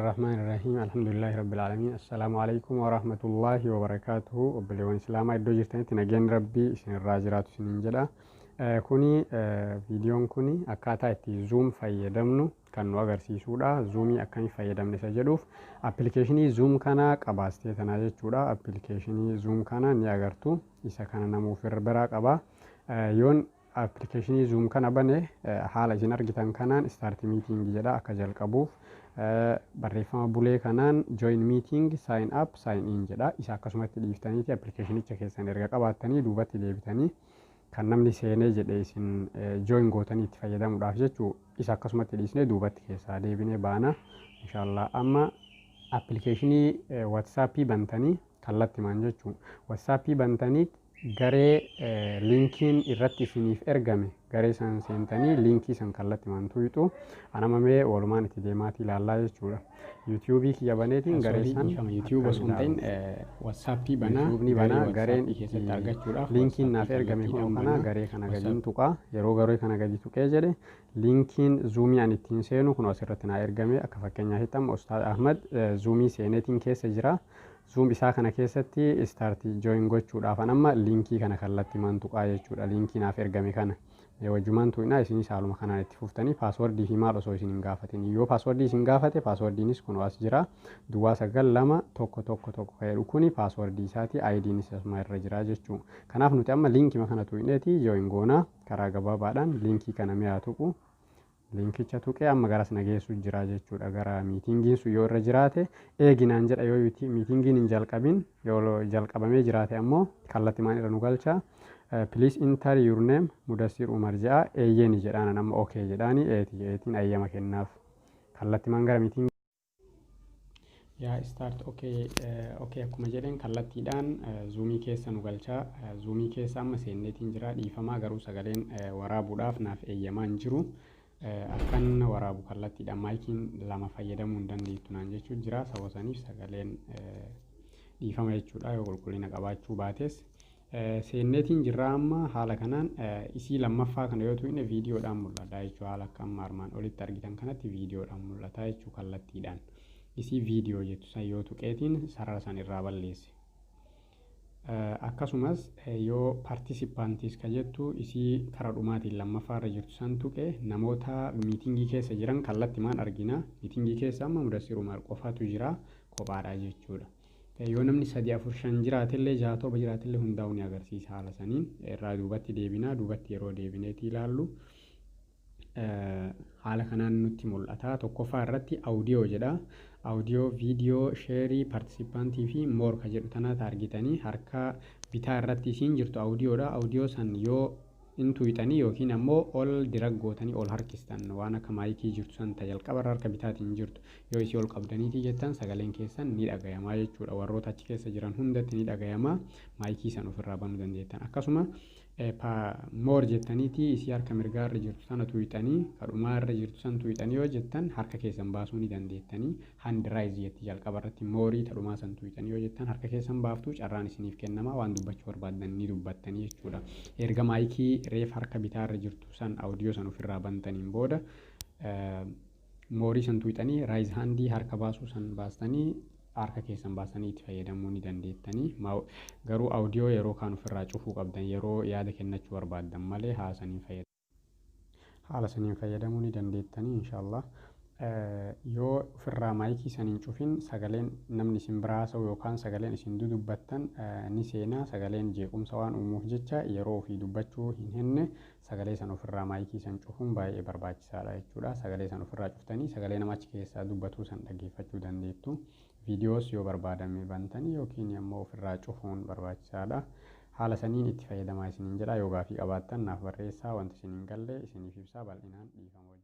Bismillahirrahmanirrahim. Alhamdulillahi rabbil alamin. Assalamualaikum warahmatullahi wabarakatuh. Obboleewwan Islaamaa iddoo jirtanitti nageenyi Rabbii isinirraa jiraatu isiniin jedha. Viidiyoon kuni akkaataa itti Zoom fayyadamnu kan nu agarsiisudha. Zoomii akkamitti fayyadamne isa jedhuuf appilikeeshinii Zoom kana qabaastee tanaa jechuudha. Appilikeeshinii Zoom kana ni agartu. Isa kana namuuf biraa qaba. Yoon appilikeeshinii Zoom kana bane haala isin argitan kanaan start meeting jedha akka jalqabuuf. Barreeffama bulee kanaan join meeting sign up sign in jedha. Isa akkasumatti dhiiftaniiti appilikeeshinicha keessan erga qabaattanii duubatti deebitanii kan namni seenee jedhee isin join gootanii itti fayyadamuudhaaf jechuu isa akkasumatti dhiisnee duubatti keessaa deebinee baana. Inshallah amma appilikeeshinii WhatsApp bantanii kallattii maan jechuun WhatsApp bantanii garee linkiin irratti isiniif ergame garee san seentanii linkii san kallattii maan tuyxu anamamee walumaan itti deemaatii ilaallaa jechuudha. YouTube kiyya baneetiin garee san YouTube osoo hin ta'in WhatsApp banaa gareen keessatti argachuudhaaf linkiin naaf ergame kun kana garee kana gadiin tuqaa yeroo garee kana gadi tuqee jedhe linkiin Zoomii an ittiin seenu kun asirratti naa ergame akka fakkeenyaatti amma Ustaad Ahmad Zoomii seeneetiin keessa jira. Zoom isaa kana keessatti start join gochuudhaaf amma linkii kana kallattii maan tuqaa jechuudha. Linkii naaf ergame kana wajjumaan tuqnaa isinis haaluma kanaan itti fuftanii paaswordii fi maal osoo isin hin gaafatin yoo paaswordii isin gaafate paaswordiinis kun as jira duwwaa 9211 jedhu kuni paaswordii isaati IDnis asuma irra jira jechuudha. Kanaaf nuti amma linkii kana tuqneeti join goonaa karaa gabaabaadhaan linkii kana mi'aa tuqu. Linkicha tuqee amma garas nageessu jira jechuudha. Gara miitingiin sun yoo irra jiraate eeginaan jedha yoo miitingiin hin jalqabin yoo jalqabamee jiraate ammoo kallattii maan irra nu galcha. Please enter your name Mudassir Umar jedha eeyyeeni jedhaan amma okay jedhaani eetiin ayyama kennaaf kallattii maan gara miitingii yaa start okay akkuma jedheen kallattiidhaan Zoomii keessa nu galcha. Zoomii keessa amma seenneetiin jira dhiifamaa garuu sagaleen waraabuudhaaf naaf eeyyamaa hin jiru. Akkan waraabu kallattiidhaan maayikiin lama fayyadamuu hin dandeettu naan jechuun jira sababa saniif sagaleen dhiifama jechuudha yoo qulqullina qabaachuu baates. Seenneetiin jirra amma haala kanaan isii lammaffaa kana yoo tuqne viidiyoodhaan mul'ata jechuudha. Haala akka amma armaan olitti argitan kanatti viidiyoodhaan mul'ata jechuudha kallattiidhaan. Isii viidiyoo jettu san yoo tuqeetiin sarara san irraa balleesse. Akkasumas yoo partisipaantis ka jettu isii karaa dhumaatiin lammaffaa irra jirtu san tuqe namoota miitingii keessa jiran kallattii maan argina. Miitingii keessa amma Mudassir Umar qofaatu jira kophaadha jechuudha. Yoo namni 3 4 5 jiraatillee 6 7 jiraatillee hundaa'uu ni agarsiisa haala saniin irraa duubatti deebinaa duubatti yeroo deebineeti ilaallu haala kanaan nutti mul'ata. Tokkoffaa irratti audio jedha. Audio, viidiyoo, sheerii, partisipaantii fi moor ka jedhu tanaata argitanii harka bitaa irratti isiin jirtu audioodha. Audio san yoo intuyxanii yookiin ammoo ol diraggootanii ol harkistan waan akka maayikii jirtu san jalqaba harka bitaatiin jirtu yoo isii ol qabdaniiti jettan sagaleen keessan ni dhagayamaa jechuudha. Warroota achi keessa jiran hundatti ni dhagayamaa maayikii san ofirraa banuu dandeettan. Akkasuma moor jettaniiti isii harka mirgaa irra jirtu sana tuyxanii kadhumaa irra jirtu san tuyxanii yoo jettan harka keessan baasuu ni dandeettanii. Hand raise jetti jalqaba irratti moorii kadhumaa san tuyxanii yoo jettan harka keessan baaftu carraan isiniif kennama waan dubbachuu barbaaddan ni dubbattanii jechuudha. Erga maayikii reef harka bitaa irra jirtu san audio san ofirraa bantaniin booda moorii san tuyxanii raise handii harka baasuu san baastanii harka keessan baasanii itti fayyadamuu ni dandeettanii. Garuu audio yeroo kaan ofirraa cufuu qabdan yeroo yaada kennachuu barbaaddan malee haala saniin fayyadamuu ni dandeettanii inshallah. Yoo ofirraa maayikii saniin cufin sagaleen namni isin biraa haasa'u yookaan sagaleen isin dudubbattan ni seenaa. Sagaleen jeequmsa waan uumuuf jecha yeroo ofii dubbachuu hin henne sagalee san ofirraa maayikii san cufuun baay'ee barbaachisaadha jechuudha. Sagalee san ofirraa cuftanii sagalee nama achi keessaa dubbatuu san dhaggeeffachuu dandeettu. Viidiyoos yoo barbaadame bantanii yookiin ammoo ofirraa cufuun barbaachisaadha. Haala saniin itti fayyadamaa isiniin jedha. Yoo gaafii qabaattan naaf barreessaa wanti isin hin galle isiniif ibsaa bal'inaan dhiifama.